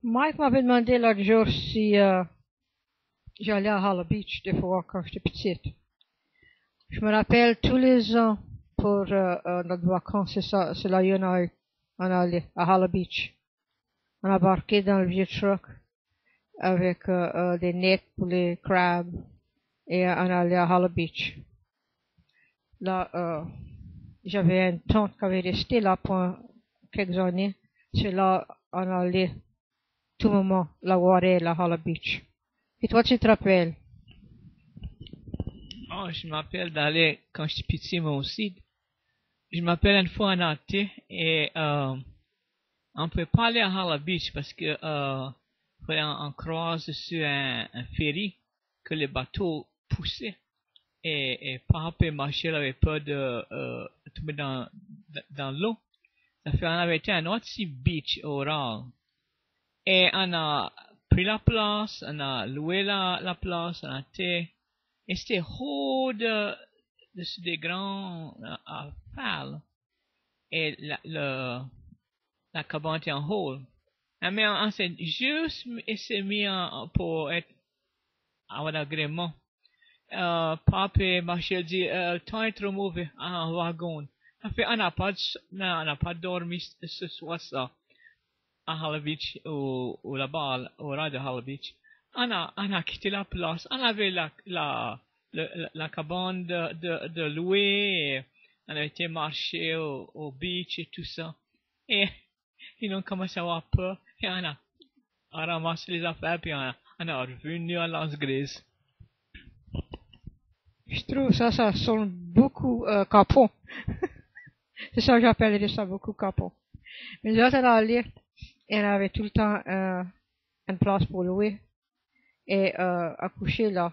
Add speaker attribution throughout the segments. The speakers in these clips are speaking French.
Speaker 1: Mike m'avait demandé l'autre jour si j'allais à Hollow Beach des fois quand j'étais petite. Je me rappelle tous les ans pour notre vacances, c'est là on allait à Hollow Beach. On embarquait dans le vieux truck avec des nets pour les crabes et on allait à Hollow Beach. Là, j'avais une tante qui avait resté là pour quelques années. C'est là on allait tout moment la voir à Hollow Beach. Et toi, tu te rappelles?
Speaker 2: Oh, je m'appelle d'aller quand j'étais petit moi aussi. Je m'appelle une fois en été et on peut pas aller à Hollow Beach parce que on croise sur un ferry que les bateaux poussaient et pas peut marcher, il avait peur de tomber dans l'eau. Ça fait on avait été à un autre beach oral et on a pris la place, on a loué la place, on a été et c'était haut des grands pales et la cabane était en haut. Mais on s'est juste mis pour être à un agrément. Papa Marshall dit, le temps est trop mauvais en wagon. En fait, on n'a pas dormi ce soir ça à Hollow Beach ou là-bas au ras de Hollow Beach. On a quitté la place. On avait la cabane de louer. Et on a été marcher au beach et tout ça. Et ils ont commencé à avoir peur. Et on a ramassé les affaires puis on a revenu à Las Grises.
Speaker 1: Je trouve ça sonne beaucoup capon. C'est ça que j'appellerais ça beaucoup capon. Mais nous autres, on allait et on avait tout le temps une place pour louer et accoucher là.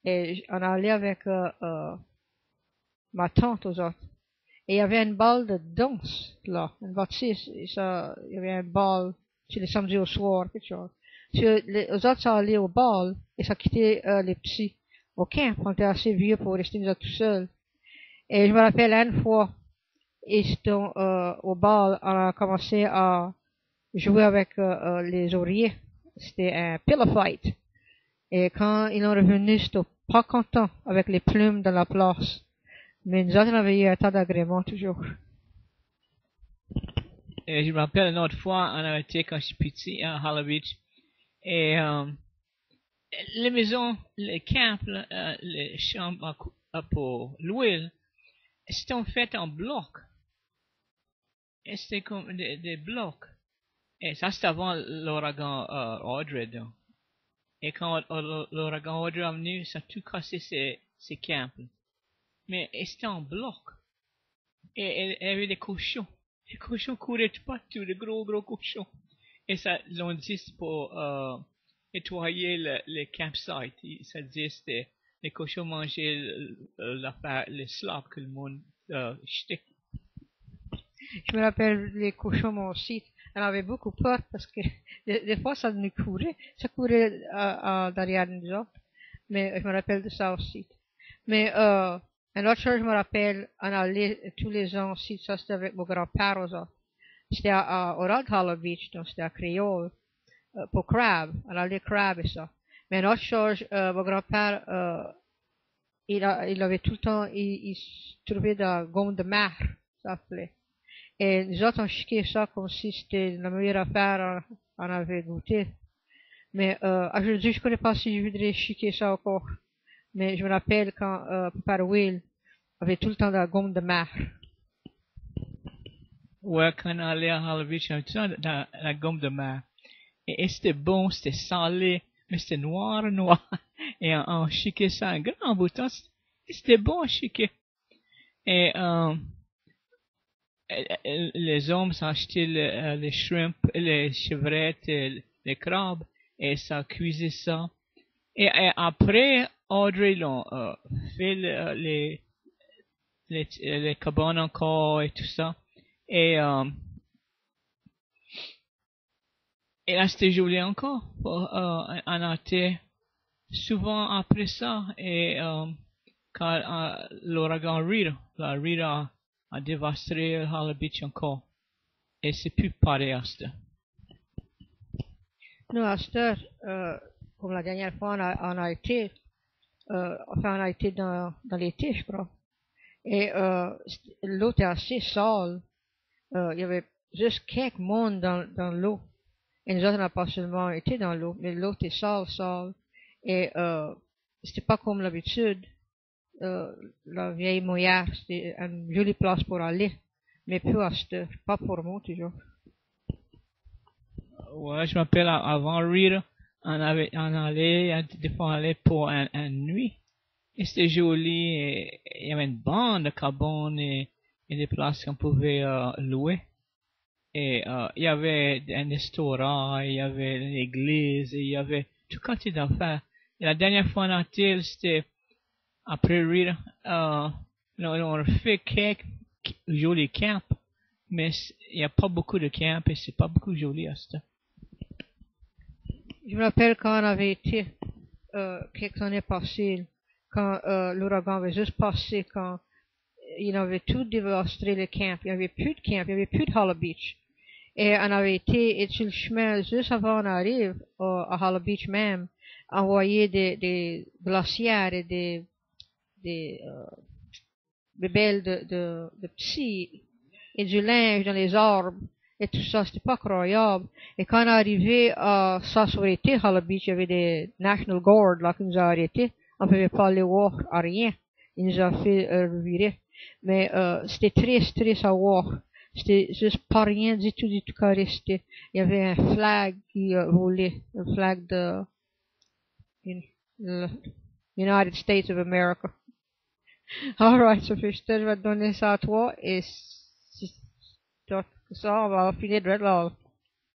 Speaker 1: Et on allait avec ma tante aux autres. Et il y avait une balle de danse là, une bâtisse. Il y avait une balle sur les samedis au soir, quelque chose. Les autres, ça allait au bal et ça quittait les petits au camp. On était assez vieux pour rester nous tout seuls. Et je me rappelle une fois, ils étaient au bal, on a commencé à jouer avec les oreillers. C'était un pillow fight. Et quand ils ont revenu, c'était pas content avec les plumes dans la place. Mais nous autres, on avait eu un tas d'agréments toujours.
Speaker 2: Et je me rappelle une autre fois, on avait été quand je suis petit à Hollow Beach. Et les maisons, les camps, les chambres pour louer, c'était fait en blocs. Et c'était comme des blocs. Et ça, c'était avant l'ouragan Audrey. Donc. Et quand l'ouragan Audrey est venu, ça a tout cassé ces camps. Mais c'était en bloc. Et il y avait des cochons. Les cochons couraient partout, des gros cochons. Et ça, l'on dit pour nettoyer les campsites. Ça dit c'était les cochons mangeaient les slop que le monde jetait.
Speaker 1: Je me rappelle les cochons mon site. On avait beaucoup peur parce que des fois ça nous courait. Ça courait derrière nous autres. Mais je me rappelle de ça aussi. Mais une autre chose, je me rappelle, on allait tous les ans aussi, ça c'était avec mon grand-père aux autres. C'était au Rod Hollow Beach, donc c'était à Créole, pour crabe. On allait crabe et ça. Mais une autre chose, mon grand-père, il avait tout le temps, il se trouvait de la gomme de mer, ça s'appelait. Et nous autres, on chiquait ça comme si c'était la meilleure affaire on avait goûté. Mais aujourd'hui, je ne connais pas si je voudrais chiquer ça encore. Mais je me rappelle quand Papa Will avait tout le temps de la gomme de mer.
Speaker 2: Ouais, quand on allait à Hollow Beach, on avait tout le temps la gomme de mer. Et c'était bon, c'était salé, mais c'était noir. Et on chiquait ça un grand bout de temps. C'était bon à chiquer. Et les hommes s'achetaient les shrimp, les chevrettes, les crabes, et ça cuisait ça. Et après, Audrey l'ont fait les cabanes encore et tout ça. Et là, c'était joli encore. On était souvent après ça. Et quand l'ouragan Rita a dévasté Hollow Beach encore. Et c'est plus pareil à ça.
Speaker 1: Nous, à cette heure, comme la dernière fois, on a été, enfin, on a été dans l'été, je crois. Et l'eau était assez sale. Il y avait juste quelques monde dans l'eau. Et nous autres, on n'a pas seulement été dans l'eau, mais l'eau était sale. Et c'était pas comme l'habitude. La vieille mouillère, c'était une jolie place pour aller. Mais peu à cette heure, pas pour moi toujours.
Speaker 2: Ouais, je m'appelle avant Rita. On allait, des fois on allait pour une nuit. Et c'était joli. Et il y avait une bande de cabanes et des places qu'on pouvait louer. Et il y avait un restaurant, il y avait une église, et il y avait tout quantité d'affaires. Et la dernière fois on a été, c'était après Rita. On a fait quelques jolis camps, mais il n'y a pas beaucoup de camps et c'est pas beaucoup joli à ça.
Speaker 1: Je me rappelle quand on avait été quelques années passées, quand l'ouragan avait juste passé, quand il avait tout dévasté le camp. Il n'y avait plus de camp, il n'y avait plus de Hollow Beach. Et on avait été sur le chemin juste avant qu'on arrive à Hollow Beach même, envoyer des glacières et des bébelles de petits et du linge dans les arbres. Et tout ça, c'était pas croyable. Et quand on est arrivé à Sassoureté, Hollow Beach, il y avait des National Guard là qui nous a arrêtés. On ne pouvait pas aller voir à rien. Ils nous ont fait revirer. Mais c'était triste à voir. C'était juste pas rien du tout qu'à rester. Il y avait un flag qui volait, un flag de United States of America. Alright, Sophie, je vais te donner ça à toi et si ça, on va finir de là.